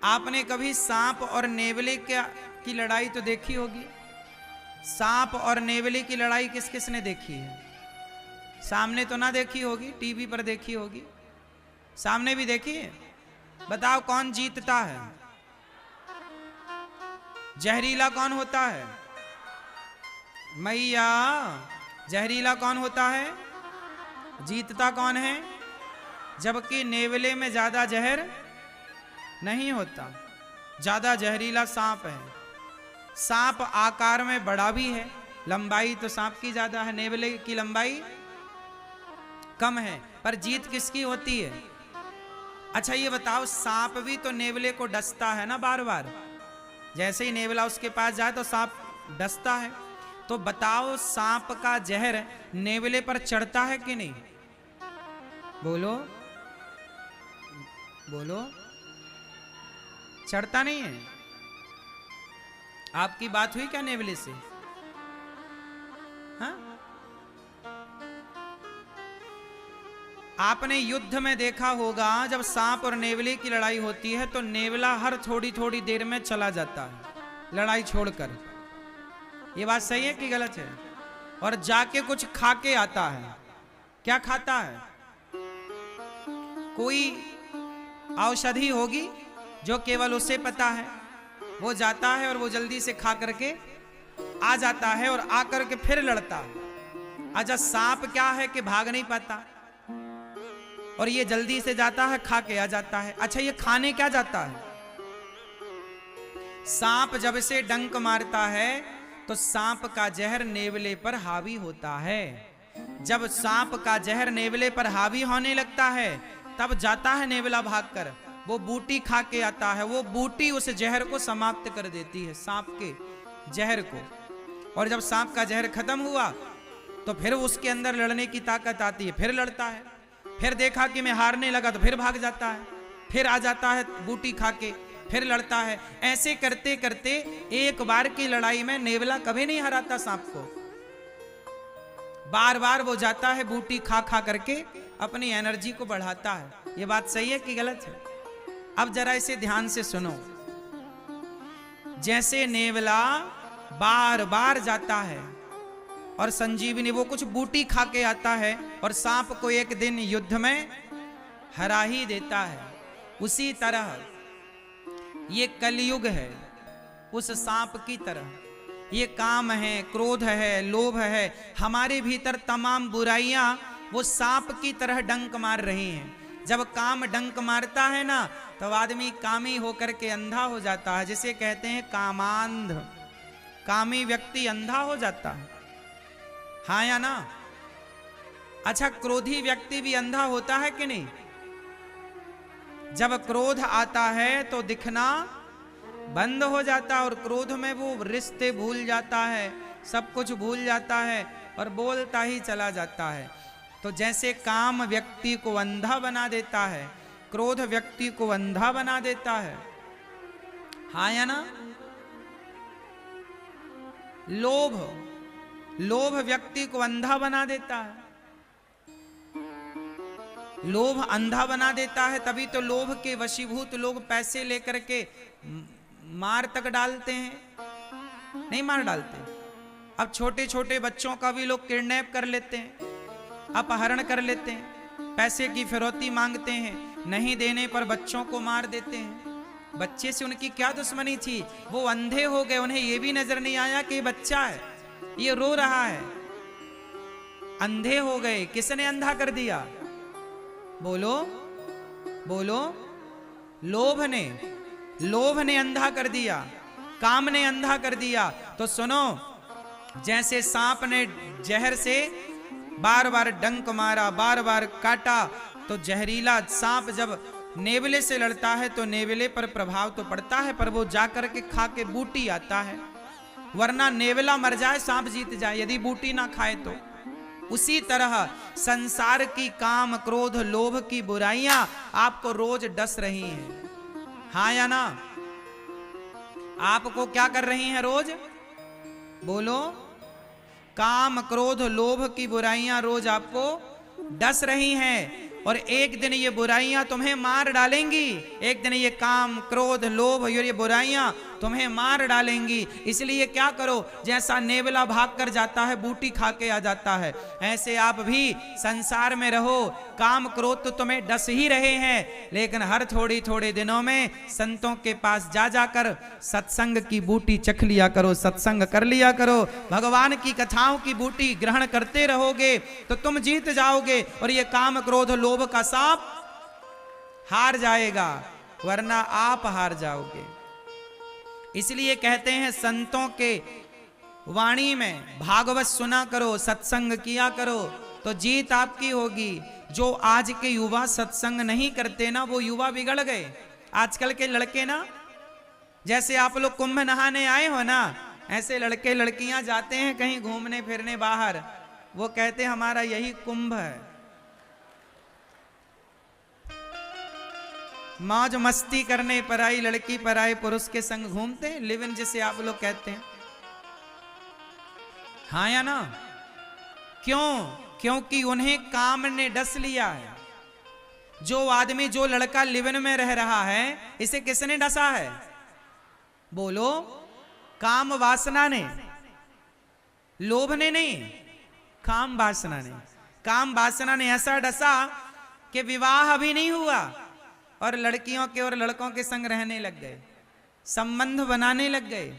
आपने कभी सांप और नेवले की लड़ाई तो देखी होगी। सांप और नेवले की लड़ाई किस किस ने देखी है? सामने तो ना देखी होगी, टीवी पर देखी होगी। सामने भी देखी है? बताओ कौन जीतता है? जहरीला कौन होता है? मैया, जहरीला कौन होता है? जीतता कौन है? जबकि नेवले में ज्यादा जहर नहीं होता, ज्यादा जहरीला सांप है। सांप आकार में बड़ा भी है, लंबाई तो सांप की ज्यादा है, नेवले की लंबाई कम है, पर जीत किसकी होती है? अच्छा ये बताओ, सांप भी तो नेवले को डसता है ना बार बार। जैसे ही नेवला उसके पास जाए तो सांप डसता है। तो बताओ सांप का जहर नेवले पर चढ़ता है कि नहीं? बोलो बोलो, चढ़ता नहीं है। आपकी बात हुई क्या नेवले से? हाँ? आपने युद्ध में देखा होगा, जब सांप और नेवले की लड़ाई होती है तो नेवला हर थोड़ी थोड़ी देर में चला जाता है लड़ाई छोड़कर। ये बात सही है कि गलत है? और जाके कुछ खा के आता है। क्या खाता है? कोई औषधि होगी जो केवल उसे पता है। वो जाता है और वो जल्दी से खा करके आ जाता है और आकर के फिर लड़ता है। अच्छा सांप क्या है कि भाग नहीं पाता, और ये जल्दी से जाता है, खा के आ जाता है। अच्छा ये खाने क्या जाता है? सांप जब से डंक मारता है तो सांप का जहर नेवले पर हावी होता है। जब सांप का जहर नेवले पर हावी होने लगता है तब जाता है नेवला भागकर, वो बूटी खा के आता है। वो बूटी उस जहर को समाप्त कर देती है, सांप के जहर को। और जब सांप का जहर खत्म हुआ तो फिर उसके अंदर लड़ने की ताकत आती है, फिर लड़ता है। फिर देखा कि मैं हारने लगा तो फिर भाग जाता है, फिर आ जाता है बूटी खा के, फिर लड़ता है। ऐसे करते करते एक बार की लड़ाई में नेवला कभी नहीं हराता सांप को। बार बार वो जाता है, बूटी खा खा करके अपनी एनर्जी को बढ़ाता है। ये बात सही है कि गलत है? अब जरा इसे ध्यान से सुनो। जैसे नेवला बार बार जाता है और संजीवनी वो कुछ बूटी खा के आता है और सांप को एक दिन युद्ध में हरा ही देता है, उसी तरह ये कलयुग है उस सांप की तरह। ये काम है, क्रोध है, लोभ है, हमारे भीतर तमाम बुराइयां वो सांप की तरह डंक मार रही हैं। जब काम डंक मारता है ना तब आदमी कामी होकर के अंधा हो जाता है, जिसे कहते हैं कामांध। कामी व्यक्ति अंधा हो जाता है, हाँ या ना? अच्छा क्रोधी व्यक्ति भी अंधा होता है कि नहीं? जब क्रोध आता है तो दिखना बंद हो जाता है और क्रोध में वो रिश्ते भूल जाता है, सब कुछ भूल जाता है और बोलता ही चला जाता है। तो जैसे काम व्यक्ति को अंधा बना देता है, क्रोध व्यक्ति को अंधा बना देता है, हाँ या ना? लोभ व्यक्ति को अंधा बना देता है। लोभ अंधा बना देता है, तभी तो लोभ के वशीभूत लोग पैसे लेकर के मार तक डालते हैं। नहीं मार डालते? अब छोटे छोटे बच्चों का भी लोग किडनैप कर लेते हैं, अपहरण कर लेते हैं, पैसे की फिरौती मांगते हैं, नहीं देने पर बच्चों को मार देते हैं। बच्चे से उनकी क्या दुश्मनी थी? वो अंधे हो गए, उन्हें ये भी नजर नहीं आया कि ये बच्चा है, ये रो रहा है। अंधे हो गए। किसने अंधा कर दिया? बोलो बोलो। लोभ ने अंधा कर दिया, काम ने अंधा कर दिया। तो सुनो, जैसे सांप ने जहर से बार बार डंक मारा, बार बार काटा, तो जहरीला सांप जब नेवले से लड़ता है तो नेवले पर प्रभाव तो पड़ता है, पर वो जाकर के खा के बूटी आता है। वरना नेवला मर जाए, सांप जीत जाए, यदि बूटी ना खाए तो। उसी तरह संसार की काम, क्रोध, लोभ की बुराइयां आपको रोज डस रही हैं, हाँ या ना? आपको क्या कर रही हैं रोज? बोलो। काम, क्रोध, लोभ की बुराइयां रोज आपको डस रही हैं। और एक दिन ये बुराइयां तुम्हें मार डालेंगी। एक दिन ये काम, क्रोध, लोभ और ये बुराइयां तुम्हें मार डालेंगी। इसलिए क्या करो, जैसा नेवला भाग कर जाता है बूटी खा के आ जाता है, ऐसे आप भी संसार में रहो। काम क्रोध तो तुम्हें डस ही रहे हैं, लेकिन हर थोड़ी थोड़े दिनों में संतों के पास जा जाकर सत्संग की बूटी चख लिया करो, सत्संग कर लिया करो। भगवान की कथाओं की बूटी ग्रहण करते रहोगे तो तुम जीत जाओगे और ये काम क्रोध लोभ का सांप हार जाएगा, वरना आप हार जाओगे। इसलिए कहते हैं संतों के वाणी में भागवत सुना करो, सत्संग किया करो तो जीत आपकी होगी। जो आज के युवा सत्संग नहीं करते ना, वो युवा बिगड़ गए। आजकल के लड़के ना, जैसे आप लोग कुंभ नहाने आए हो ना, ऐसे लड़के लड़कियां जाते हैं कहीं घूमने फिरने बाहर, वो कहते हमारा यही कुंभ है। मौज मस्ती करने पराई लड़की पराई पुरुष के संग घूमते हैं, लिव इन जिसे आप लोग कहते हैं। हाँ या ना? क्यों? क्योंकि उन्हें काम ने डस लिया है। जो आदमी, जो लड़का लिव इन में रह रहा है, इसे किसने डसा है? बोलो, काम वासना ने, लोभ ने नहीं, काम वासना ने। काम वासना ने ऐसा डसा कि विवाह अभी नहीं हुआ और लड़कियों के और लड़कों के संग रहने लग गए, संबंध बनाने लग गए,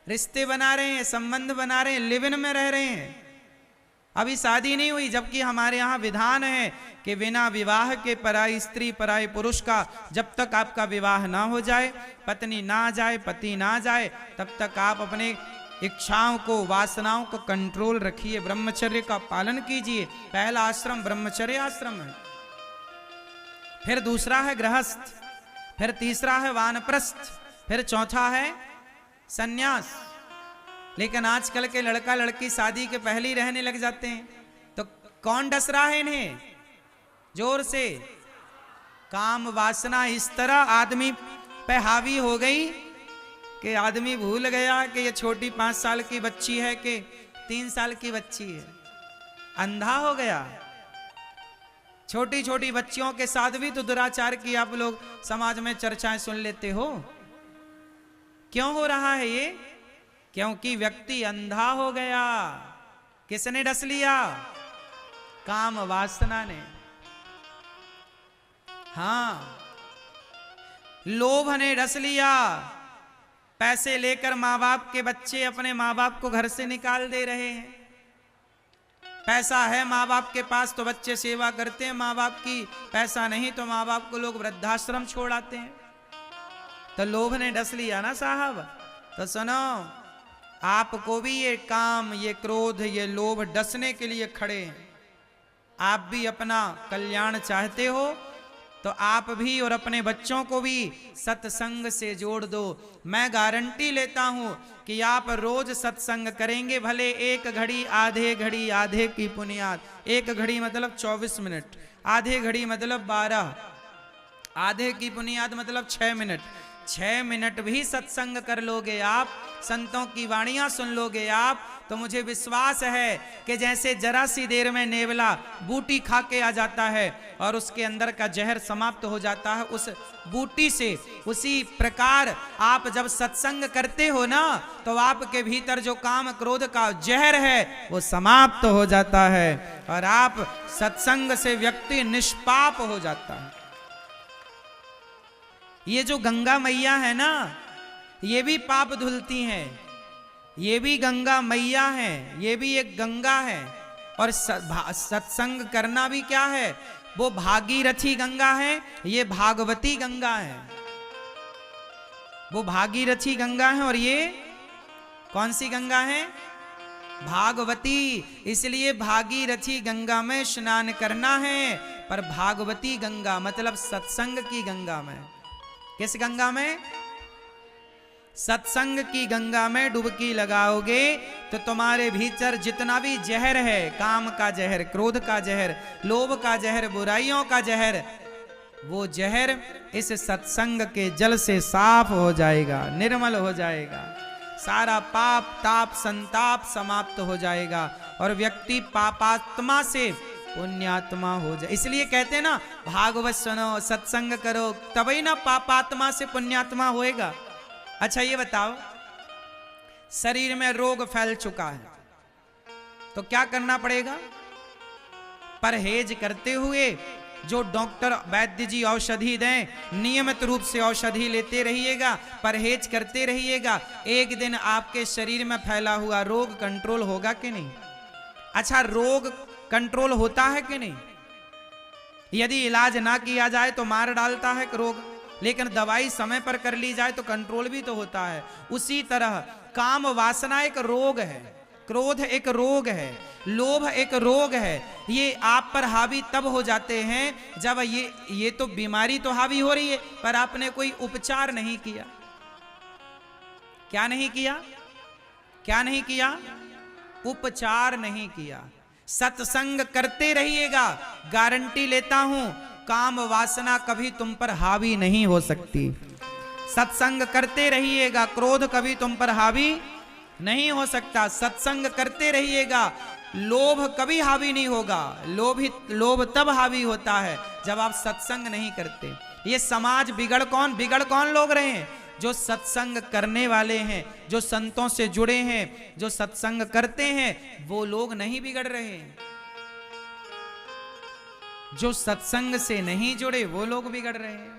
रिश्ते बना रहे हैं, संबंध बना रहे हैं, लिव इन में रह रहे हैं। अभी शादी नहीं हुई, जबकि हमारे यहाँ विधान है कि बिना विवाह के पराई स्त्री पराई पुरुष का जब तक आपका विवाह ना हो जाए, पत्नी ना जाए, पति ना जाए, तब तक आप अपने इच्छाओं को, वासनाओं को कंट्रोल रखिए, ब्रह्मचर्य का पालन कीजिए। पहला आश्रम ब्रह्मचर्य आश्रम है, फिर दूसरा है गृहस्थ, फिर तीसरा है वानप्रस्थ, फिर चौथा है सन्यास। लेकिन आजकल के लड़का लड़की शादी के पहले ही रहने लग जाते हैं, तो कौन डस रहा है इन्हें? जोर से काम वासना इस तरह आदमी पे हावी हो गई कि आदमी भूल गया कि ये छोटी 5 साल की बच्ची है कि 3 साल की बच्ची है, अंधा हो गया। छोटी छोटी बच्चियों के साथ भी तो दुराचार की आप लोग समाज में चर्चाएं सुन लेते हो। क्यों हो रहा है ये? क्योंकि व्यक्ति अंधा हो गया। किसने डस लिया? काम वासना ने। हां, लोभ ने डस लिया। पैसे लेकर मां बाप के बच्चे अपने मां बाप को घर से निकाल दे रहे हैं। पैसा है माँ बाप के पास तो बच्चे सेवा करते हैं माँ बाप की, पैसा नहीं तो माँ बाप को लोग वृद्धाश्रम छोड़ आते हैं। तो लोभ ने डस लिया ना साहब। तो सुनो, आपको भी ये काम, ये क्रोध, ये लोभ डसने के लिए खड़े हैं। आप भी अपना कल्याण चाहते हो तो आप भी और अपने बच्चों को भी सत्संग से जोड़ दो। मैं गारंटी लेता हूं कि आप रोज सत्संग करेंगे, भले 1 घड़ी, आधे घड़ी, आधे की बुनियाद, 1 घड़ी मतलब 24 मिनट, आधे घड़ी मतलब 12, आधे की बुनियाद मतलब 6 मिनट। 6 मिनट भी सत्संग कर लोगे आप, संतों की वाणियां सुन लोगे आप, तो मुझे विश्वास है कि जैसे जरा सी देर में नेवला बूटी खा के आ जाता है और उसके अंदर का जहर समाप्त हो जाता है उस बूटी से, उसी प्रकार आप जब सत्संग करते हो ना, तो आपके भीतर जो काम क्रोध का जहर है वो समाप्त हो जाता है और आप सत्संग से व्यक्ति निष्पाप हो जाता है। ये जो गंगा मैया है ना, ये भी पाप धुलती हैं, ये भी गंगा मैया है, ये भी एक गंगा है। और सत्संग करना भी क्या है? वो भागीरथी गंगा है, ये भागवती गंगा है। वो भागीरथी गंगा है और ये कौन सी गंगा है? भागवती। इसलिए भागीरथी गंगा में स्नान करना है, पर भागवती गंगा मतलब सत्संग की गंगा में। किस गंगा में? सत्संग की गंगा में डुबकी लगाओगे तो तुम्हारे भीतर जितना भी जहर है, काम का जहर, क्रोध का जहर, लोभ का जहर, बुराइयों का जहर, वो जहर इस सत्संग के जल से साफ हो जाएगा, निर्मल हो जाएगा। सारा पाप ताप संताप समाप्त हो जाएगा और व्यक्ति पापात्मा से पुण्यात्मा हो जाए। इसलिए कहते हैं ना, भागवत सुनो, सत्संग करो, तभी ना पापात्मा से पुण्यात्मा होएगा। अच्छा ये बताओ, शरीर में रोग फैल चुका है तो क्या करना पड़ेगा? परहेज करते हुए जो डॉक्टर वैद्य जी औषधि दें, नियमित रूप से औषधि लेते रहिएगा, परहेज करते रहिएगा। एक दिन आपके शरीर में फैला हुआ रोग कंट्रोल होगा कि नहीं? अच्छा, रोग कंट्रोल होता है कि नहीं? यदि इलाज ना किया जाए तो मार डालता है रोग, लेकिन दवाई समय पर कर ली जाए तो कंट्रोल भी तो होता है। उसी तरह काम वासना एक रोग है, क्रोध एक रोग है, लोभ एक रोग है। ये आप पर हावी तब हो जाते हैं जब ये तो बीमारी तो हावी हो रही है पर आपने कोई उपचार नहीं किया। क्या नहीं किया? क्या नहीं किया? उपचार नहीं किया। सत्संग करते रहिएगा, गारंटी लेता हूं काम वासना कभी तुम पर हावी नहीं हो सकती। सत्संग करते रहिएगा, क्रोध कभी तुम पर हावी नहीं हो सकता। सत्संग करते रहिएगा, लोभ कभी हावी नहीं होगा। लोभ तब हावी होता है जब आप सत्संग नहीं करते। ये समाज बिगड़ कौन लोग रहे हैं? जो सत्संग करने वाले हैं, जो संतों से जुड़े हैं, जो सत्संग करते हैं, वो लोग नहीं बिगड़ रहे हैं। जो सत्संग से नहीं जुड़े वो लोग बिगड़ रहे हैं।